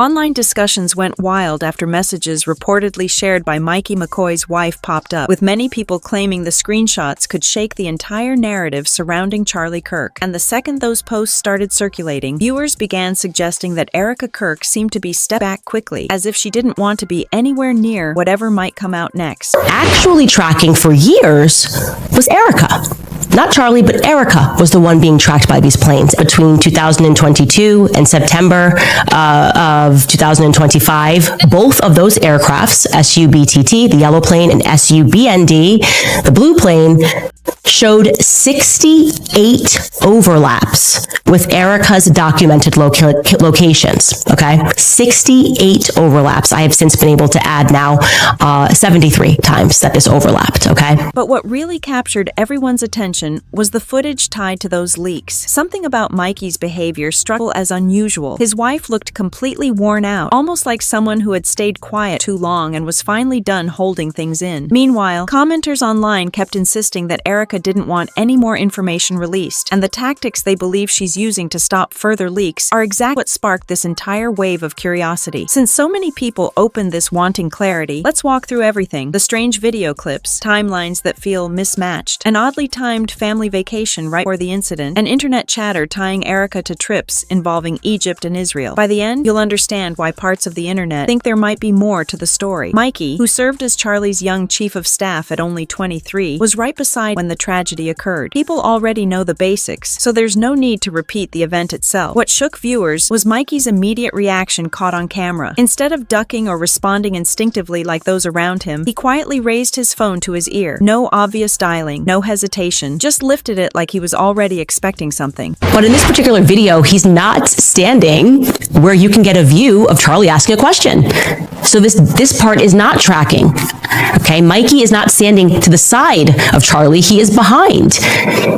Online discussions went wild after messages reportedly shared by Mickey McCoy's wife popped up, with many people claiming the screenshots could shake the entire narrative surrounding Charlie Kirk. And the second those posts started circulating, viewers began suggesting that Erika Kirk seemed to be stepped back quickly, as if she didn't want to be anywhere near whatever might come out next. Actually tracking for years was Erika. Not Charlie, but Erika was the one being tracked by these planes. Between 2022 and September of 2025, both of those aircrafts, SUBTT, the yellow plane, and SUBND, the blue plane, showed 68 overlaps with Erika's documented locations, okay? 68 overlaps. I have since been able to add now 73 times that this overlapped, okay? But what really captured everyone's attention was the footage tied to those leaks. Something about Mikey's behavior struck as unusual. His wife looked completely worn out, almost like someone who had stayed quiet too long and was finally done holding things in. Meanwhile, commenters online kept insisting that Erika didn't want any more information released, and the tactics they believe she's using to stop further leaks are exactly what sparked this entire wave of curiosity. Since so many people opened this wanting clarity, let's walk through everything: the strange video clips, timelines that feel mismatched, an oddly timed family vacation right before the incident, and internet chatter tying Erika to trips involving Egypt and Israel. By the end, you'll understand why parts of the internet think there might be more to the story. Mikey, who served as Charlie's young chief of staff at only 23, was right beside when the tragedy occurred. People already know the basics, so there's no need to repeat the event itself. What shook viewers was Mikey's immediate reaction caught on camera. Instead of ducking or responding instinctively like those around him, he quietly raised his phone to his ear. No obvious dialing, no hesitation, just lifted it like he was already expecting something. But in this particular video, he's not standing where you can get a view of Charlie asking a question. So this part is not tracking. Okay, Mikey is not standing to the side of Charlie, he is behind.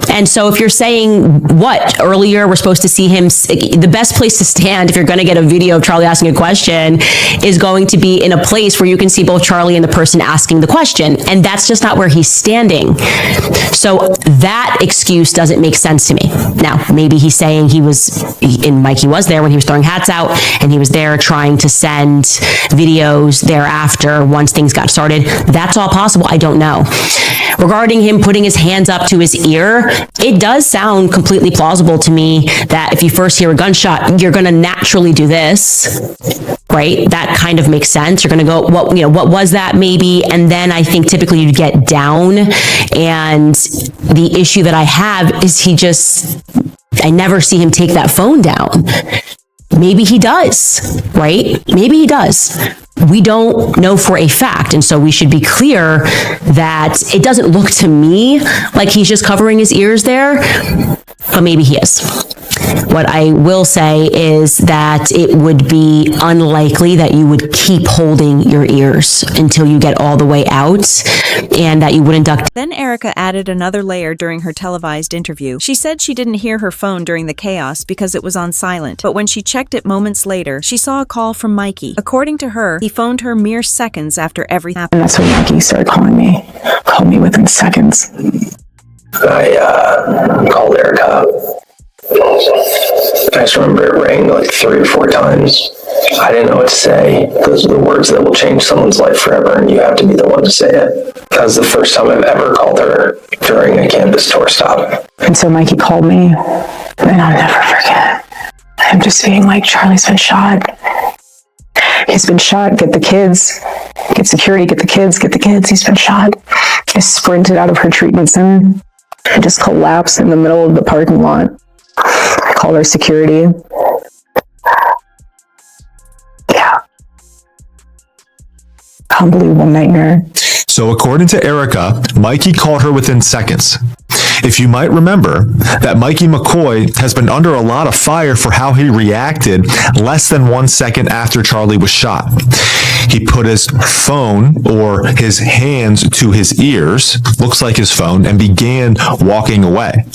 And so if you're saying what earlier, we're supposed to see him, the best place to stand if you're going to get a video of Charlie asking a question is going to be in a place where you can see both Charlie and the person asking the question. And that's just not where he's standing. So that excuse doesn't make sense to me. Now, maybe he's saying Mikey was there when he was throwing hats out, and he was there trying to send videos thereafter once things got started. That's all possible. I don't know. Regarding him putting his hands up to his ear, it does sound completely plausible to me that if you first hear a gunshot, you're going to naturally do this, right? That kind of makes sense. You're going to go, what was that maybe? And then I think typically you'd get down. And the issue that I have is I never see him take that phone down. Maybe he does, right? Maybe he does. We don't know for a fact, and so we should be clear that it doesn't look to me like he's just covering his ears there, but maybe he is. What I will say is that it would be unlikely that you would keep holding your ears until you get all the way out, and that you wouldn't duck. Then Erika added another layer during her televised interview. She said she didn't hear her phone during the chaos because it was on silent, but when she checked it moments later, she saw a call from Mikey. According to her, he phoned her mere seconds after everything happened. And that's when Mikey started calling me. Called me within seconds. I called Erika. I just remember it rang like 3 or 4 times. I didn't know what to say. Those are the words that will change someone's life forever, and you have to be the one to say it. That was the first time I've ever called her during a campus tour stop. And so Mikey called me, and I'll never forget him just being like, Charlie's been shot. He's been shot. Get the kids. Get security. Get the kids. Get the kids. He's been shot. I sprinted out of her treatment center and just collapsed in the middle of the parking lot. I called our security. Yeah. Unbelievable nightmare. So according to Erika, Mikey called her within seconds. If you might remember that Mickey McCoy has been under a lot of fire for how he reacted less than 1 second after Charlie was shot. He put his phone or his hands to his ears, looks like his phone, and began walking away.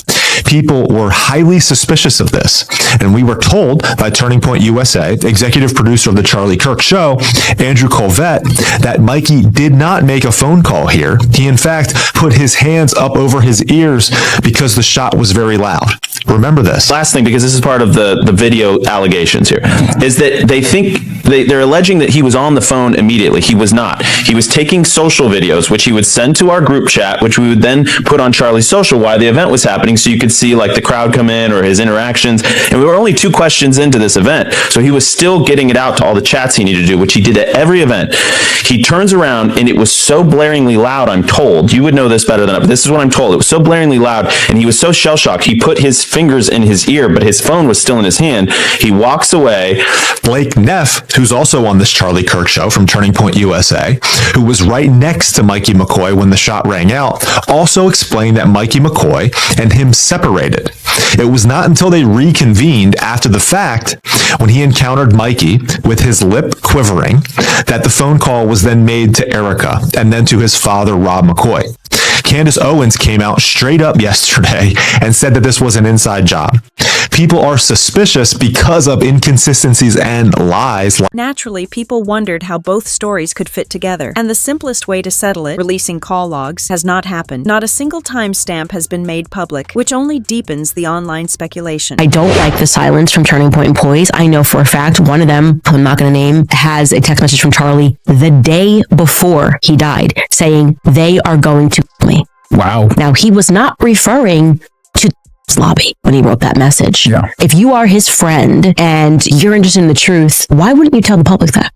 People were highly suspicious of this, and we were told by Turning Point USA, executive producer of the Charlie Kirk Show, Andrew Colvette, that Mikey did not make a phone call here. He, in fact, put his hands up over his ears because the shot was very loud. Remember this. Last thing, because this is part of the video allegations here, is that they think they're alleging that he was on the phone immediately. He was not. He was taking social videos, which he would send to our group chat, which we would then put on Charlie's social while the event was happening, so you could see like the crowd come in or his interactions. And we were only 2 questions into this event, so he was still getting it out to all the chats he needed to do, which he did at every event. He turns around and it was so blaringly loud, I'm told. You would know this better than I, but this is what I'm told. It was so blaringly loud, and he was so shell-shocked. He put his fingers in his ear, but his phone was still in his hand. He walks away. Blake Neff, who's also on this Charlie Kirk show from Turning Point USA, who was right next to Mikey McCoy when the shot rang out, also explained that Mikey McCoy and him separated. It was not until they reconvened after the fact, when he encountered Mikey with his lip quivering, that the phone call was then made to Erika and then to his father, Rob McCoy. Candace Owens came out straight up yesterday and said that this was an inside job. People are suspicious because of inconsistencies and lies. Naturally, people wondered how both stories could fit together, and the simplest way to settle it, releasing call logs, has not happened. Not a single timestamp has been made public, which only deepens the online speculation. I don't like the silence from Turning Point employees. I know for a fact one of them, I'm not going to name, has a text message from Charlie the day before he died saying they are going to kill me. Wow. Now, he was not referring to the lobby when he wrote that message. Yeah. If you are his friend and you're interested in the truth, why wouldn't you tell the public that?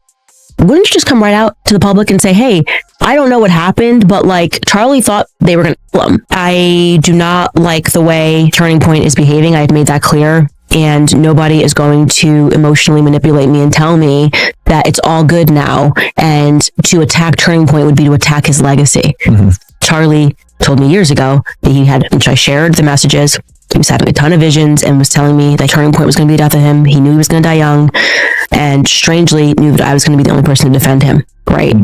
Wouldn't you just come right out to the public and say, hey, I don't know what happened, but like Charlie thought they were going to kill him. I do not like the way Turning Point is behaving. I've made that clear. And nobody is going to emotionally manipulate me and tell me that it's all good now. And to attack Turning Point would be to attack his legacy. Mm-hmm. Charlie told me years ago that he had, which I shared the messages, he was having a ton of visions and was telling me that Turning Point was going to be the death of him. He knew he was going to die young, and strangely knew that I was going to be the only person to defend him. Right.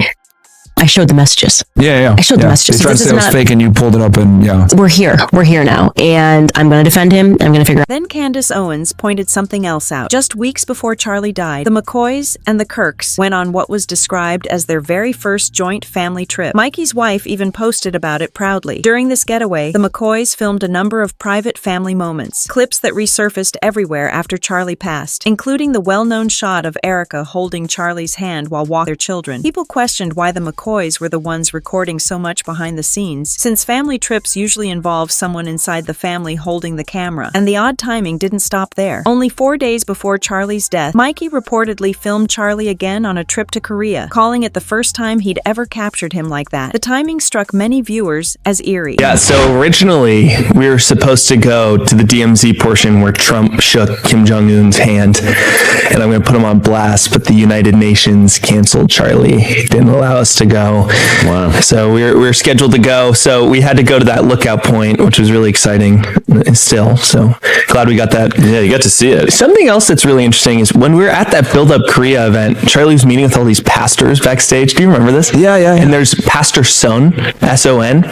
I showed the messages. Yeah. I showed the messages. They tried to say it was fake and you pulled it up and yeah. We're here now. And I'm going to defend him. I'm going to figure out. Then Candace Owens pointed something else out. Just weeks before Charlie died, the McCoys and the Kirks went on what was described as their very first joint family trip. Mikey's wife even posted about it proudly. During this getaway, the McCoys filmed a number of private family moments, clips that resurfaced everywhere after Charlie passed, including the well-known shot of Erika holding Charlie's hand while walking their children. People questioned why the McCoys were the ones recording so much behind the scenes, since family trips usually involve someone inside the family holding the camera, and the odd timing didn't stop there. Only 4 days before Charlie's death, Mikey reportedly filmed Charlie again on a trip to Korea, calling it the first time he'd ever captured him like that. The timing struck many viewers as eerie. Yeah, so originally we were supposed to go to the DMZ portion where Trump shook Kim Jong-un's hand, and I'm going to put him on blast, but the United Nations canceled Charlie. It didn't allow us to go. Wow. So we were scheduled to go. So we had to go to that lookout point, which was really exciting still. So glad we got that. Yeah, you got to see it. Something else that's really interesting is when we were at that Build Up Korea event, Charlie was meeting with all these pastors backstage. Do you remember this? Yeah. And there's Pastor Son, S-O-N.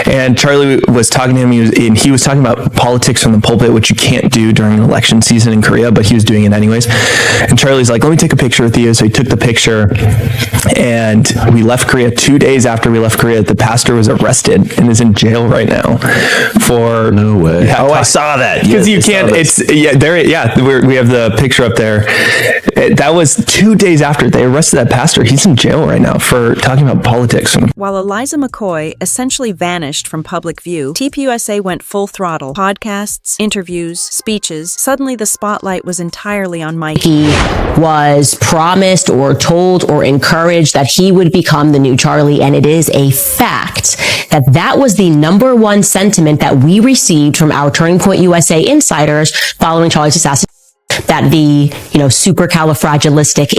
And Charlie was talking to him. He was talking about politics from the pulpit, which you can't do during election season in Korea, but he was doing it anyways. And Charlie's like, let me take a picture with you. So he took the picture and we left Korea. 2 days after we left Korea, the pastor was arrested and is in jail right now for... No way. Yeah, I saw that. Because Yes, you can't... We have the picture up there. That was 2 days after they arrested that pastor. He's in jail right now for talking about politics. While Eliza McCoy essentially vanished from public view, TPUSA went full throttle. Podcasts, interviews, speeches. Suddenly the spotlight was entirely on Mikey. He was promised or told or encouraged that he would become the new Charlie, and it is a fact that was the number one sentiment that we received from our Turning Point USA insiders following Charlie's assassination. That the, supercalifragilistic,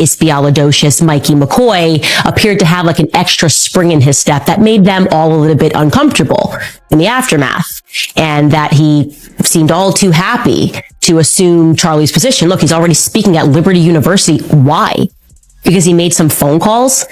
Mikey McCoy appeared to have like an extra spring in his step that made them all a little bit uncomfortable in the aftermath. And that he seemed all too happy to assume Charlie's position. Look, he's already speaking at Liberty University. Why? Because he made some phone calls?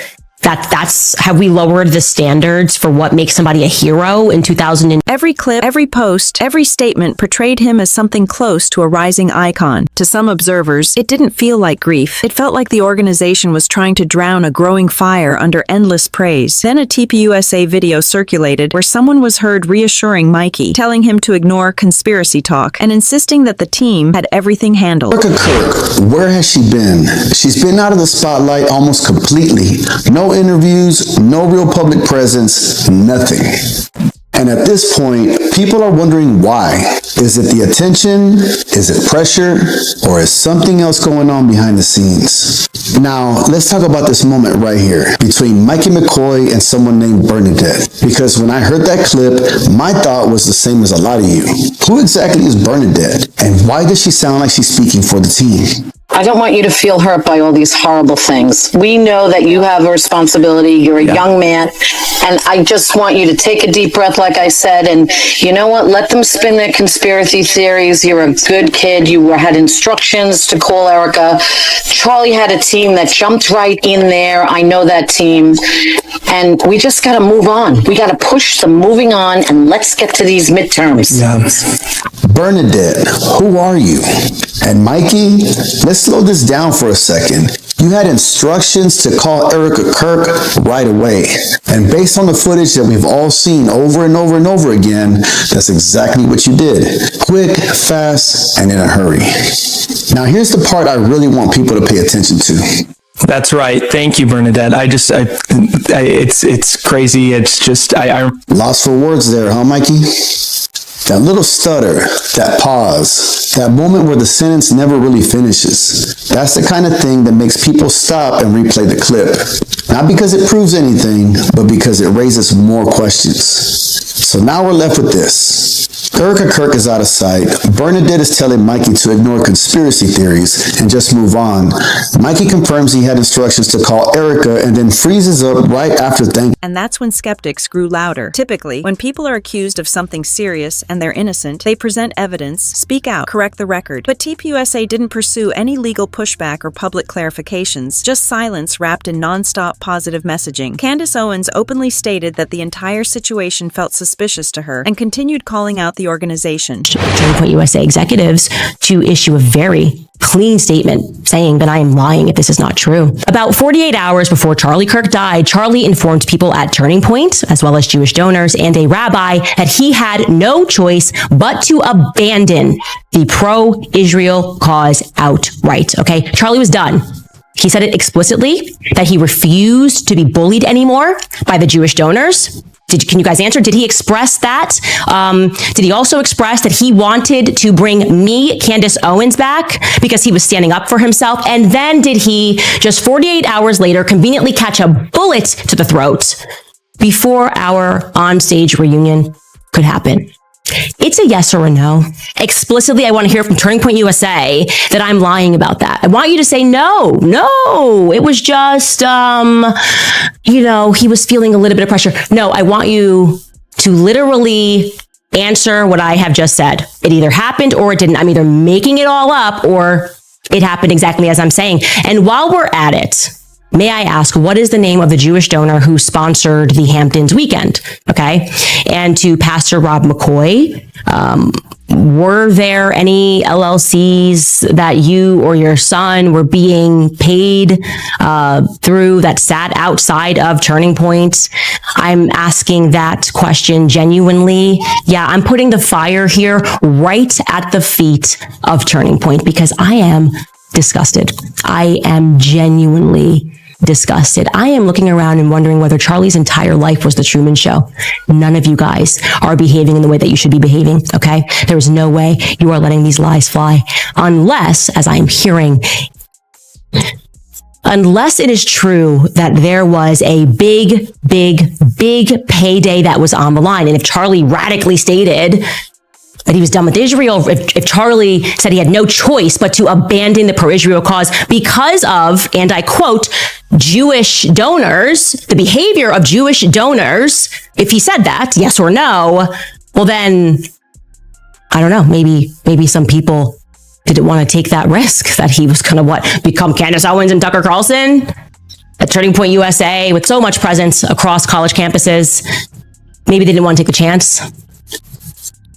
have we lowered the standards for what makes somebody a hero in 2000? Every clip, every post, every statement portrayed him as something close to a rising icon. To some observers, it didn't feel like grief. It felt like the organization was trying to drown a growing fire under endless praise. Then a TPUSA video circulated where someone was heard reassuring Mikey, telling him to ignore conspiracy talk and insisting that the team had everything handled. Erika Kirk, where has she been? She's been out of the spotlight almost completely. No interviews, no real public presence, nothing. And at this point, people are wondering why. Is it the attention? Is it pressure? Or is something else going on behind the scenes? Now, let's talk about this moment right here between Mickey McCoy and someone named Bernadette. Because when I heard that clip, my thought was the same as a lot of you. Who exactly is Bernadette? And why does she sound like she's speaking for the team? I don't want you to feel hurt by all these horrible things. We know that you have a responsibility. You're a young man. And I just want you to take a deep breath, like I said. And you know what? Let them spin their conspiracy theories. You're a good kid. You had instructions to call Erika. Charlie had a team that jumped right in there. I know that team. And we just got to move on. We got to push some moving on, and let's get to these midterms. Bernadette, who are you? And Mikey, let's slow this down for a second. You had instructions to call Erika Kirk right away. And based on the footage that we've all seen over and over and over again, that's exactly what you did. Quick, fast, and in a hurry. Now here's the part I really want people to pay attention to. That's right. Thank you, Bernadette. It's crazy. It's just, I lost for words there, huh, Mikey? That little stutter, that pause, that moment where the sentence never really finishes. That's the kind of thing that makes people stop and replay the clip. Not because it proves anything, but because it raises more questions. So now we're left with this. Erika Kirk is out of sight. Bernadette is telling Mikey to ignore conspiracy theories and just move on. Mikey confirms he had instructions to call Erika and then freezes up right after thanking. And that's when skeptics grew louder. Typically, when people are accused of something serious and they're innocent, they present evidence, speak out, correct the record. But TPUSA didn't pursue any legal pushback or public clarifications, just silence wrapped in nonstop positive messaging. Candace Owens openly stated that the entire situation felt suspicious to her and continued calling out the organization. Turning Point USA executives to issue a very clean statement saying that I am lying if this is not true. About 48 hours before Charlie Kirk died, Charlie informed people at Turning Point, as well as Jewish donors and a rabbi, that he had no choice but to abandon the pro-Israel cause outright. Okay, Charlie was done. He said it explicitly that he refused to be bullied anymore by the Jewish donors. Can you guys answer? Did he express that? Did he also express that he wanted to bring me, Candace Owens, back because he was standing up for himself? And then did he, just 48 hours later, conveniently catch a bullet to the throat before our onstage reunion could happen? It's a yes or a no. Explicitly, I want to hear from Turning Point USA that I'm lying about that. I want you to say no, it was just, he was feeling a little bit of pressure. No, I want you to literally answer what I have just said. It either happened or it didn't. I'm either making it all up or it happened exactly as I'm saying. And while we're at it, may I ask, what is the name of the Jewish donor who sponsored the Hamptons weekend? Okay. And to Pastor Rob McCoy, were there any LLCs that you or your son were being paid through that sat outside of Turning Point? I'm asking that question genuinely. Yeah, I'm putting the fire here right at the feet of Turning Point because I am disgusted. I am genuinely disgusted. I am looking around and wondering whether Charlie's entire life was the Truman Show. None of you guys are behaving in the way that you should be behaving, okay? There is no way you are letting these lies fly unless, as I am hearing, unless it is true that there was a big payday that was on the line. And if Charlie radically stated that he was done with Israel, if Charlie said he had no choice but to abandon the pro-Israel cause because of, and I quote, Jewish donors, the behavior of Jewish donors, if he said that, yes or no, well then, I don't know, maybe some people didn't want to take that risk that he was going to become Candace Owens and Tucker Carlson. at Turning Point USA with so much presence across college campuses, maybe they didn't want to take the chance.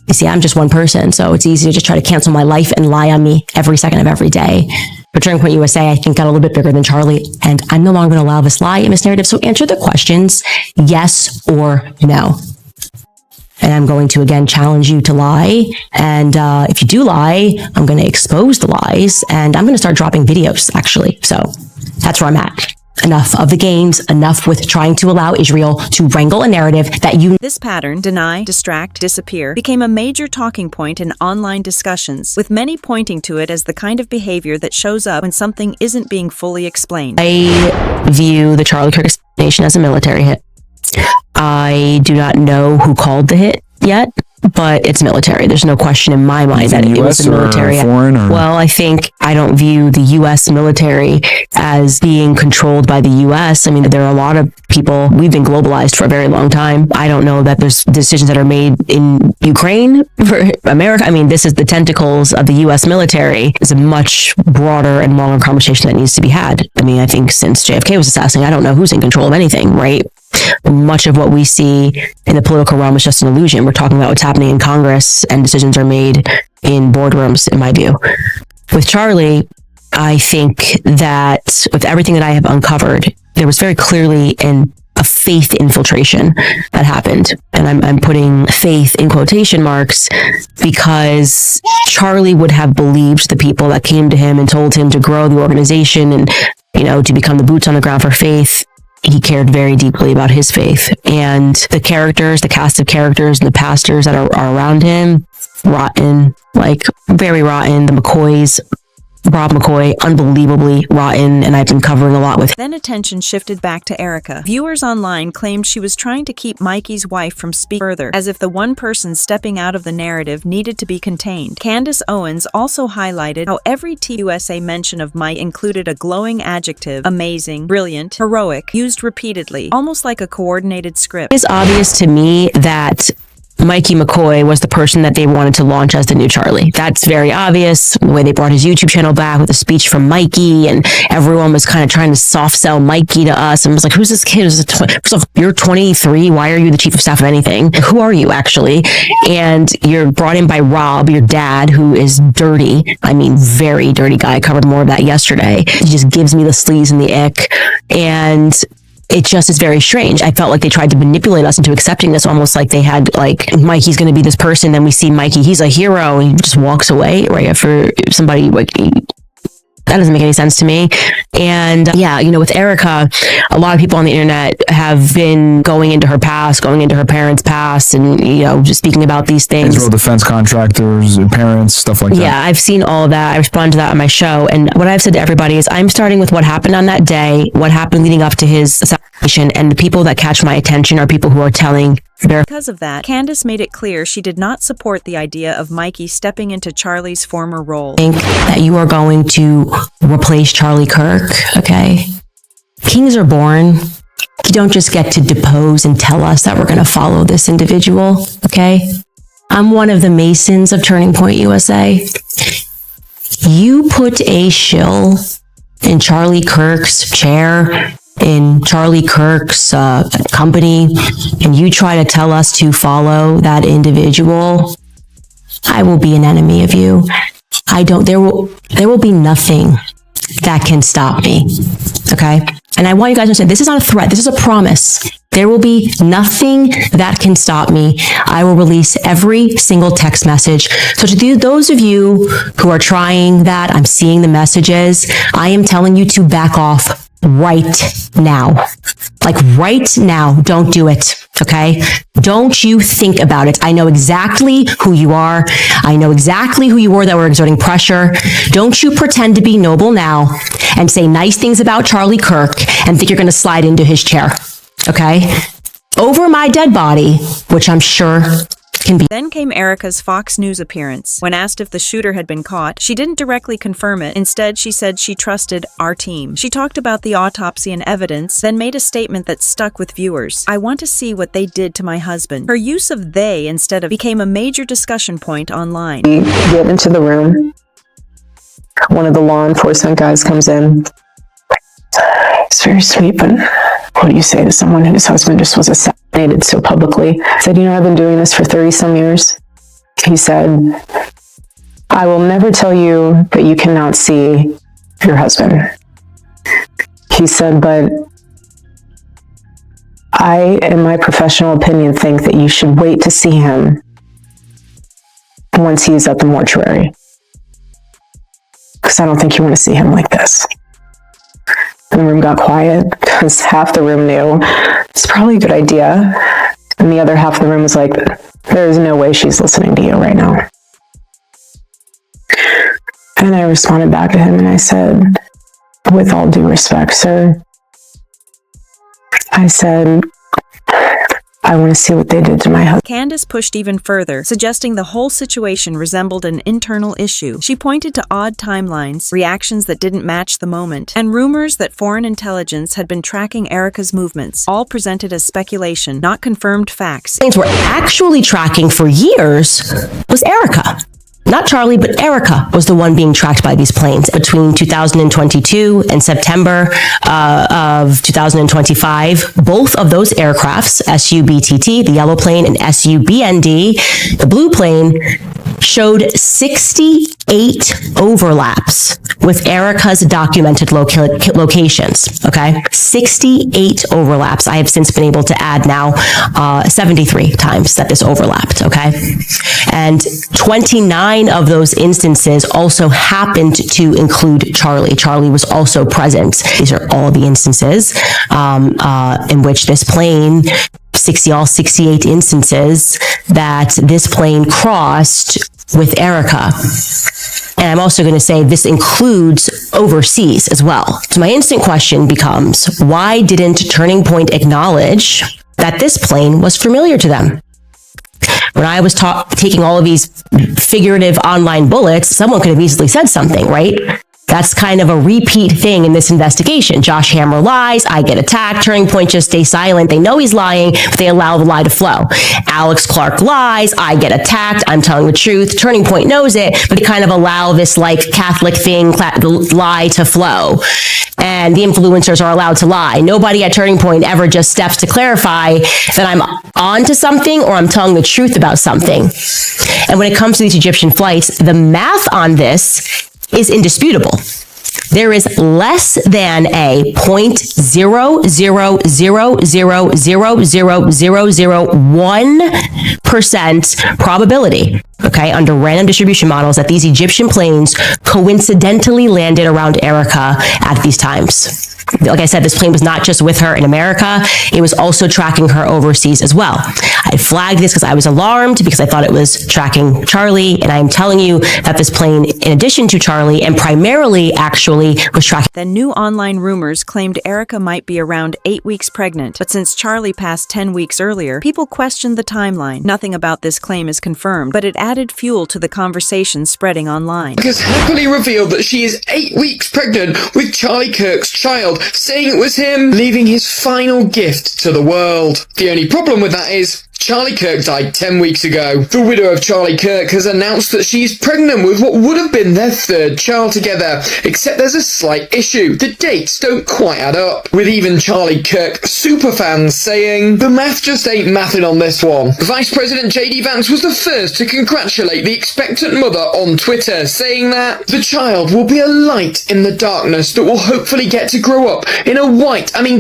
You see, I'm just one person, so it's easy to just try to cancel my life and lie on me every second of every day. But Turning Point USA, I think, got a little bit bigger than Charlie, and I'm no longer going to allow this lie and this narrative. So answer the questions, yes or no. And I'm going to, again, challenge you to lie. And if you do lie, I'm going to expose the lies, and I'm going to start dropping videos, actually. So that's where I'm at. Enough of the games, enough with trying to allow Israel to wrangle a narrative that you... This pattern, deny, distract, disappear, became a major talking point in online discussions, with many pointing to it as the kind of behavior that shows up when something isn't being fully explained. I view the Charlie Kirk assassination as a military hit. I do not know who called the hit yet, but it's military. There's no question in my mind that it was a military hit. Well, I don't view the U.S. military as being controlled by the U.S. I mean, there are a lot of people, we've been globalized for a very long time. I don't know that there's decisions that are made in Ukraine for America. I mean, this is the tentacles of the U.S. military. It's a much broader and longer conversation that needs to be had. I mean, I think since JFK was assassinated, I don't know who's in control of anything, right? Much of what we see in the political realm is just an illusion. We're talking about what's happening in Congress, and decisions are made in boardrooms, in my view. With Charlie, I think that with everything that I have uncovered, there was very clearly a faith infiltration that happened. And I'm putting faith in quotation marks because Charlie would have believed the people that came to him and told him to grow the organization and, to become the boots on the ground for faith. He cared very deeply about his faith, and the cast of characters and the pastors that are around him, rotten, like very rotten. The McCoy's, Rob McCoy, unbelievably rotten, and I've been covering a lot with. Then attention shifted back to Erika. Viewers online claimed she was trying to keep Mikey's wife from speaking further, as if the one person stepping out of the narrative needed to be contained. Candace Owens also highlighted how every TUSA mention of Mike included a glowing adjective: amazing, brilliant, heroic, used repeatedly, almost like a coordinated script. It's obvious to me that Mickey McCoy was the person that they wanted to launch as the new Charlie. That's very obvious. The way they brought his YouTube channel back with a speech from Mikey, and everyone was kind of trying to soft sell Mikey to us. And was like, who's this kid? First off, you're 23. Why are you the chief of staff of anything? Who are you, actually? And you're brought in by Rob, your dad, who is dirty. I mean, very dirty guy. I covered more of that yesterday. He just gives me the sleaze and the ick. And it just is very strange. I felt like they tried to manipulate us into accepting this, almost like they had, like, Mikey's going to be this person. Then we see Mikey, he's a hero, and he just walks away right after somebody, like, that doesn't make any sense to me. And with Erika, a lot of people on the internet have been going into her past, going into her parents' past, and, just speaking about these things. Israel defense contractors, parents, stuff like that. Yeah, I've seen all of that. I respond to that on my show. And what I've said to everybody is I'm starting with what happened on that day, what happened leading up to his assassination, and the people that catch my attention are people who are telling. Because of that, Candace made it clear she did not support the idea of Mikey stepping into Charlie's former role. I think that you are going to replace Charlie Kirk, okay? Kings are born. You don't just get to depose and tell us that we're going to follow this individual, okay? I'm one of the Masons of Turning Point USA. You put a shill in Charlie Kirk's chair, in Charlie Kirk's company, and you try to tell us to follow that individual, I will be an enemy of you. There will be nothing that can stop me. Okay? And I want you guys to understand, this is not a threat. This is a promise. There will be nothing that can stop me. I will release every single text message. So to those of you who are trying that, I'm seeing the messages. I am telling you to back off right now. Like right now. Don't do it. Okay? Don't you think about it. I know exactly who you are. I know exactly who you were that were exerting pressure. Don't you pretend to be noble now and say nice things about Charlie Kirk and think you're going to slide into his chair. Okay? Over my dead body, which I'm sure can be. Then came Erika's Fox News appearance. When asked if the shooter had been caught, she didn't directly confirm it. Instead, she said she trusted our team. She talked about the autopsy and evidence, then made a statement that stuck with viewers. I want to see what they did to my husband. Her use of they instead of became a major discussion point online. We get into the room. One of the law enforcement guys comes in. It's very sweet, but what do you say to someone whose husband just was assassinated so publicly? I said, I've been doing this for 30 some years. He said, I will never tell you that you cannot see your husband. He said, but I, in my professional opinion, think that you should wait to see him once he's at the mortuary. Because I don't think you want to see him like this. And the room got quiet because half the room knew it's probably a good idea. And the other half of the room was like, there is no way she's listening to you right now. And I responded back to him and I said, with all due respect, sir, I said, I want to see what they did to my husband. Candace pushed even further, suggesting the whole situation resembled an internal issue. She pointed to odd timelines, reactions that didn't match the moment, and rumors that foreign intelligence had been tracking Erika's movements, all presented as speculation, not confirmed facts. Things we're actually tracking for years was Erika. Not Charlie, but Erika was the one being tracked by these planes between 2022 and September of 2025. Both of those aircrafts, SU-BTT, the yellow plane, and SU-BND, the blue plane, showed 68 overlaps with Erika's documented locations, okay? 68 overlaps. I have since been able to add now 73 times that this overlapped, okay? And 29 of those instances also happened to include Charlie. Charlie was also present. These are all the instances in which this plane, 68 instances that this plane crossed with Erika. And I'm also going to say this includes overseas as well. So my instant question becomes, why didn't Turning Point acknowledge that this plane was familiar to them? When I was taking all of these figurative online bullets, someone could have easily said something, right? That's kind of a repeat thing in this investigation. Josh Hammer lies, I get attacked, Turning Point just stay silent. They know he's lying, but they allow the lie to flow. Alex Clark lies, I get attacked, I'm telling the truth. Turning Point knows it, but they kind of allow this like Catholic thing, lie to flow. And the influencers are allowed to lie. Nobody at Turning Point ever just steps to clarify that I'm onto something or I'm telling the truth about something. And when it comes to these Egyptian flights, the math on this is indisputable. There is less than a 0.00000001% probability, okay, under random distribution models that these Egyptian planes coincidentally landed around Erika at these times. Like I said, this plane was not just with her in America, it was also tracking her overseas as well. I flagged this because I was alarmed because I thought it was tracking Charlie, and I am telling you that this plane, in addition to Charlie, and primarily actually was tracking. Then new online rumors claimed Erika might be around 8 weeks pregnant, but since Charlie passed 10 weeks earlier, people questioned the timeline. Nothing about this claim is confirmed, but it added fuel to the conversation spreading online. Has happily revealed that she is 8 weeks pregnant with Charlie Kirk's child, saying it was him, leaving his final gift to the world. The only problem with that is Charlie Kirk died 10 weeks ago. The widow of Charlie Kirk has announced that she's pregnant with what would have been their third child together, except there's a slight issue. The dates don't quite add up, with even Charlie Kirk superfans saying, the math just ain't mathing on this one. Vice President J.D. Vance was the first to congratulate the expectant mother on Twitter, saying that the child will be a light in the darkness that will hopefully get to grow up in a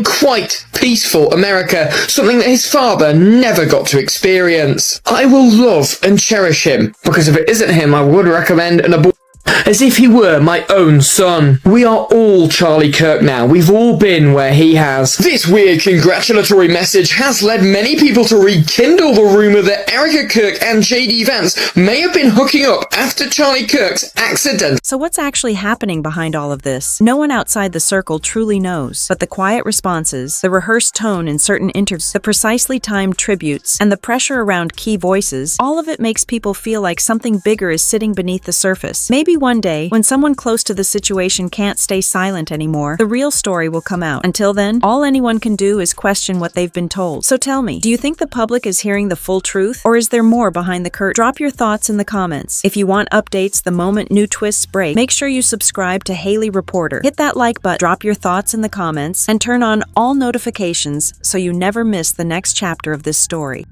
quite peaceful America, something that his father never got to experience. I will love and cherish him, because if it isn't him, I would recommend an abortion. As if he were my own son. We are all Charlie Kirk now. We've all been where he has. This weird congratulatory message has led many people to rekindle the rumor that Erika Kirk and J.D. Vance may have been hooking up after Charlie Kirk's accident. So what's actually happening behind all of this? No one outside the circle truly knows, but the quiet responses, the rehearsed tone in certain interviews, the precisely timed tributes, and the pressure around key voices, all of it makes people feel like something bigger is sitting beneath the surface. Maybe one day, when someone close to the situation can't stay silent anymore, the real story will come out. Until then, all anyone can do is question what they've been told. So tell me, do you think the public is hearing the full truth, or is there more behind the curtain? Drop your thoughts in the comments. If you want updates the moment new twists break, make sure you subscribe to Haley Reporter. Hit that like button, drop your thoughts in the comments, and turn on all notifications so you never miss the next chapter of this story.